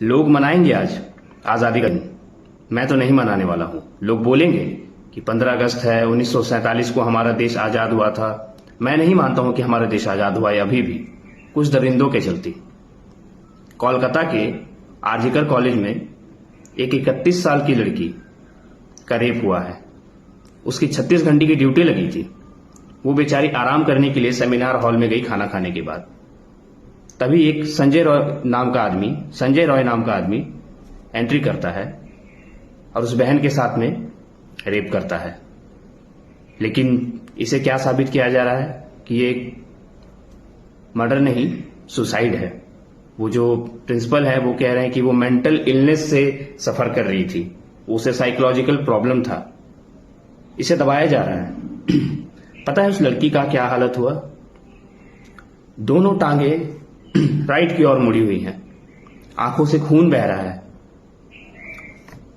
लोग मनाएंगे आज आजादी का दिन, मैं तो नहीं मनाने वाला हूं। लोग बोलेंगे कि 15 अगस्त है, 1947 को हमारा देश आजाद हुआ था। मैं नहीं मानता हूं कि हमारा देश आजाद हुआ है अभी भी, कुछ दरिंदों के चलते। कोलकाता के आरजीकर कॉलेज में एक 31 साल की लड़की का रेप हुआ है। उसकी 36 घंटे की ड्यूटी लगी थी। वो बेचारी आराम करने के लिए सेमिनार हॉल में गई खाना खाने के बाद। तभी एक संजय रॉय नाम का आदमी एंट्री करता है और उस बहन के साथ में रेप करता है। लेकिन इसे क्या साबित किया जा रहा है कि ये मर्डर नहीं, सुसाइड है। वो जो प्रिंसिपल है वो कह रहे हैं कि वो मेंटल इलनेस से सफर कर रही थी, उसे साइकोलॉजिकल प्रॉब्लम था, इसे दबाया जा रहा है। पता है उस लड़की का क्या हालत हुआ? दोनों टांगे राइट की ओर मुड़ी हुई हैं, आंखों से खून बह रहा है,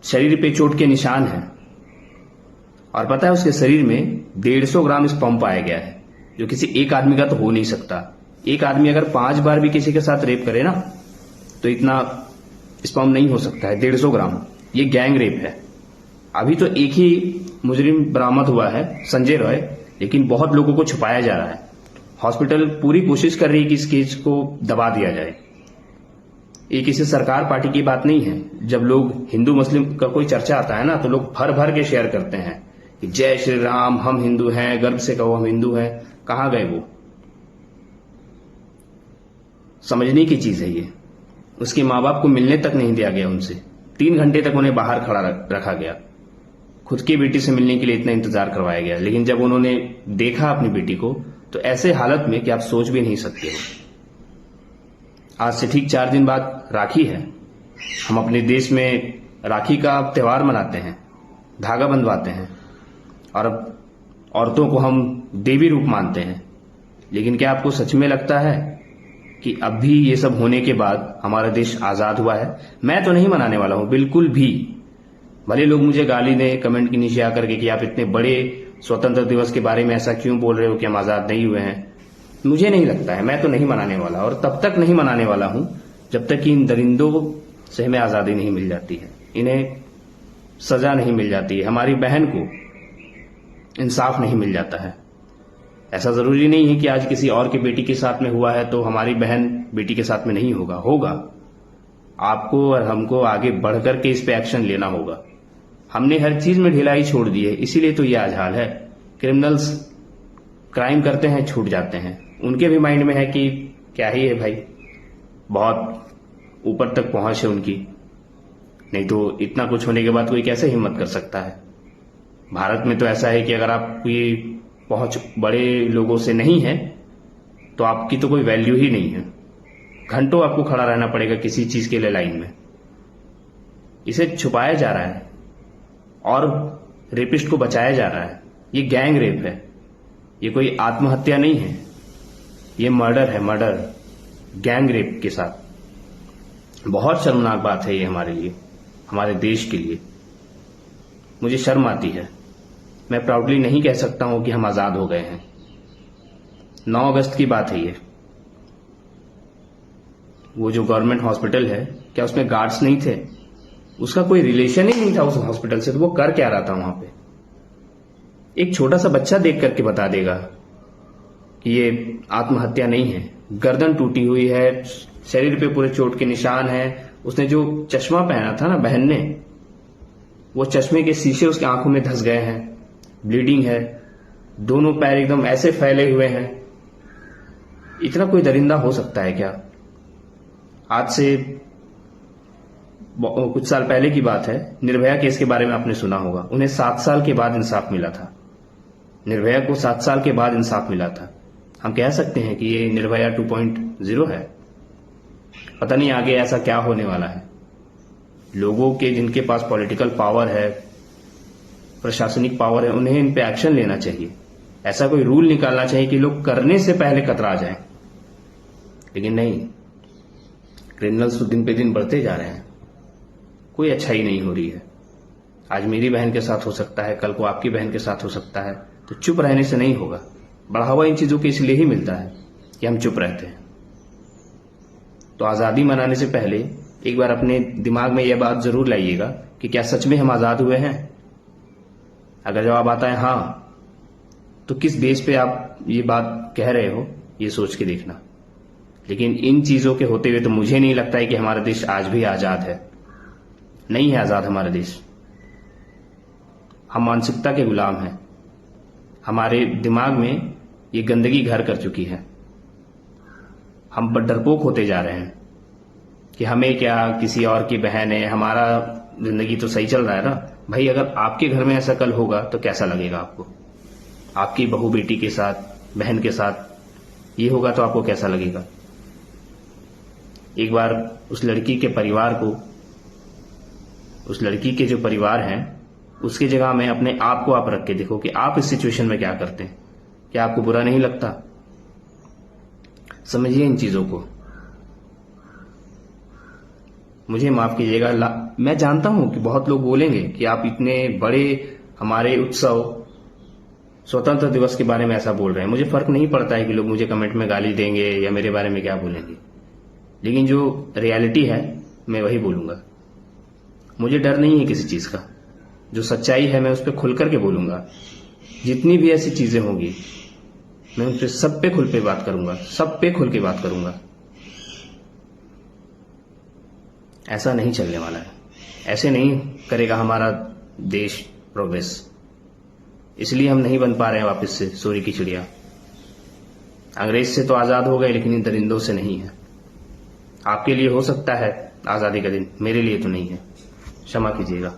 शरीर पे चोट के निशान हैं, और पता है उसके शरीर में 150 ग्राम स्पर्म पाया गया है, जो किसी एक आदमी का तो हो नहीं सकता। एक आदमी अगर 5 बार भी किसी के साथ रेप करे ना तो इतना स्पर्म नहीं हो सकता है, 150 ग्राम। ये गैंग रेप है। अभी तो एक ही मुजरिम बरामद हुआ है, संजय रॉय, लेकिन बहुत लोगों को छुपाया जा रहा है। हॉस्पिटल पूरी कोशिश कर रही है कि इस केस को दबा दिया जाए। ये किसी सरकार पार्टी की बात नहीं है। जब लोग हिंदू मुस्लिम का कोई चर्चा आता है ना तो लोग भर भर के शेयर करते हैं कि जय श्री राम, हम हिंदू हैं, गर्व से कहो हम हिंदू हैं। कहां गए वो? समझने की चीज है ये। उसके माँ बाप को मिलने तक नहीं दिया गया उनसे। 3 घंटे तक उन्हें बाहर खड़ा रखा गया। खुद की बेटी से मिलने के लिए इतना इंतजार करवाया गया, लेकिन जब उन्होंने देखा अपनी बेटी को तो ऐसे हालत में कि आप सोच भी नहीं सकते हो। आज से ठीक 4 दिन बाद राखी है। हम अपने देश में राखी का त्योहार मनाते हैं, धागा बंधवाते हैं, और अब औरतों को हम देवी रूप मानते हैं। लेकिन क्या आपको सच में लगता है कि अब भी ये सब होने के बाद हमारा देश आजाद हुआ है? मैं तो नहीं मनाने वाला हूं बिल्कुल भी। भले लोग मुझे गाली दें कमेंट के नीचे आकर के कि आप इतने बड़े स्वतंत्र दिवस के बारे में ऐसा क्यों बोल रहे हो कि हम आजाद नहीं हुए हैं। मुझे नहीं लगता है, मैं तो नहीं मनाने वाला, और तब तक नहीं मनाने वाला हूं जब तक कि इन दरिंदों से हमें आजादी नहीं मिल जाती है, इन्हें सजा नहीं मिल जाती है, हमारी बहन को इंसाफ नहीं मिल जाता है। ऐसा जरूरी नहीं है कि आज किसी और की बेटी के साथ में हुआ है तो हमारी बहन बेटी के साथ में नहीं होगा। आपको और हमको आगे बढ़कर के इस पे एक्शन लेना होगा। हमने हर चीज में ढिलाई छोड़ दी है, इसीलिए तो ये आज हाल है। क्रिमिनल्स क्राइम करते हैं, छूट जाते हैं। उनके भी माइंड में है कि क्या ही है भाई, बहुत ऊपर तक पहुंच है उनकी, नहीं तो इतना कुछ होने के बाद कोई कैसे हिम्मत कर सकता है। भारत में तो ऐसा है कि अगर आपकी पहुंच बड़े लोगों से नहीं है तो आपकी तो कोई वैल्यू ही नहीं है। घंटों आपको खड़ा रहना पड़ेगा किसी चीज के लिए लाइन में। इसे छुपाया जा रहा है और रेपिस्ट को बचाया जा रहा है। ये गैंग रेप है, ये कोई आत्महत्या नहीं है, ये मर्डर है, मर्डर गैंग रेप के साथ। बहुत शर्मनाक बात है ये हमारे लिए, हमारे देश के लिए। मुझे शर्म आती है। मैं प्राउडली नहीं कह सकता हूं कि हम आजाद हो गए हैं। 9 अगस्त की बात है ये। वो जो गवर्नमेंट हॉस्पिटल है, क्या उसमें गार्ड्स नहीं थे? उसका कोई रिलेशन ही नहीं था उस हॉस्पिटल से, तो वो कर क्या रहा था वहां पे? एक छोटा सा बच्चा देख करके बता देगा कि ये आत्महत्या नहीं है। गर्दन टूटी हुई है, शरीर पे पूरे चोट के निशान हैं। उसने जो चश्मा पहना था ना बहन ने, वो चश्मे के शीशे उसकी आंखों में धंस गए हैं, ब्लीडिंग है, दोनों पैर एकदम ऐसे फैले हुए हैं। इतना कोई दरिंदा हो सकता है क्या? आज से कुछ साल पहले की बात है, निर्भया केस के बारे में आपने सुना होगा। उन्हें 7 साल के बाद इंसाफ मिला था। निर्भया को 7 साल के बाद इंसाफ मिला था। हम कह सकते हैं कि ये निर्भया 2.0 है। पता नहीं आगे ऐसा क्या होने वाला है। लोगों के जिनके पास पॉलिटिकल पावर है, प्रशासनिक पावर है, उन्हें इन पे एक्शन लेना चाहिए। ऐसा कोई रूल निकालना चाहिए कि लोग करने से पहले कतरा जाएं। लेकिन नहीं, क्रिमिनल्स तो दिन पे दिन बढ़ते जा रहे हैं। कोई अच्छाई नहीं हो रही है। आज मेरी बहन के साथ हो सकता है, कल को आपकी बहन के साथ हो सकता है। तो चुप रहने से नहीं होगा। बढ़ावा इन चीजों के इसलिए ही मिलता है कि हम चुप रहते हैं। तो आजादी मनाने से पहले एक बार अपने दिमाग में यह बात जरूर लाइएगा कि क्या सच में हम आजाद हुए हैं। अगर जवाब आता है हाँ, तो किस बेस पे आप ये बात कह रहे हो, ये सोच के देखना। लेकिन इन चीजों के होते हुए तो मुझे नहीं लगता है कि हमारा देश आज भी आजाद है। नहीं है आजाद हमारा देश। हम मानसिकता के गुलाम हैं। हमारे दिमाग में ये गंदगी घर कर चुकी है। हम डरपोक होते जा रहे हैं कि हमें क्या, किसी और की बहन है, हमारा जिंदगी तो सही चल रहा है ना भाई। अगर आपके घर में ऐसा कल होगा तो कैसा लगेगा आपको? आपकी बहू बेटी के साथ, बहन के साथ ये होगा तो आपको कैसा लगेगा? एक बार उस लड़की के परिवार को, उस लड़की के जो परिवार हैं, उसकी जगह में अपने आप को आप रख के देखो कि आप इस सिचुएशन में क्या करते हैं। क्या आपको बुरा नहीं लगता? समझिए इन चीजों को। मुझे माफ कीजिएगा, मैं जानता हूं कि बहुत लोग बोलेंगे कि आप इतने बड़े हमारे उत्सव स्वतंत्र दिवस के बारे में ऐसा बोल रहे हैं। मुझे फर्क नहीं पड़ता है कि लोग मुझे कमेंट में गाली देंगे या मेरे बारे में क्या बोलेंगे, लेकिन जो रियलिटी है मैं वही बोलूंगा। मुझे डर नहीं है किसी चीज का। जो सच्चाई है मैं उस पर खुल करके बोलूंगा। जितनी भी ऐसी चीजें होंगी मैं उन पर सब पे खुल के बात करूंगा, सब पे खुल के बात करूंगा। ऐसा नहीं चलने वाला है। ऐसे नहीं करेगा हमारा देश प्रोग्रेस। इसलिए हम नहीं बन पा रहे हैं वापस से सूर्य की चिड़िया। अंग्रेज से तो आजाद हो गए, लेकिन इन दरिंदों से नहीं है। आपके लिए हो सकता है आजादी का दिन, मेरे लिए तो नहीं है। क्षमा कीजिएगा।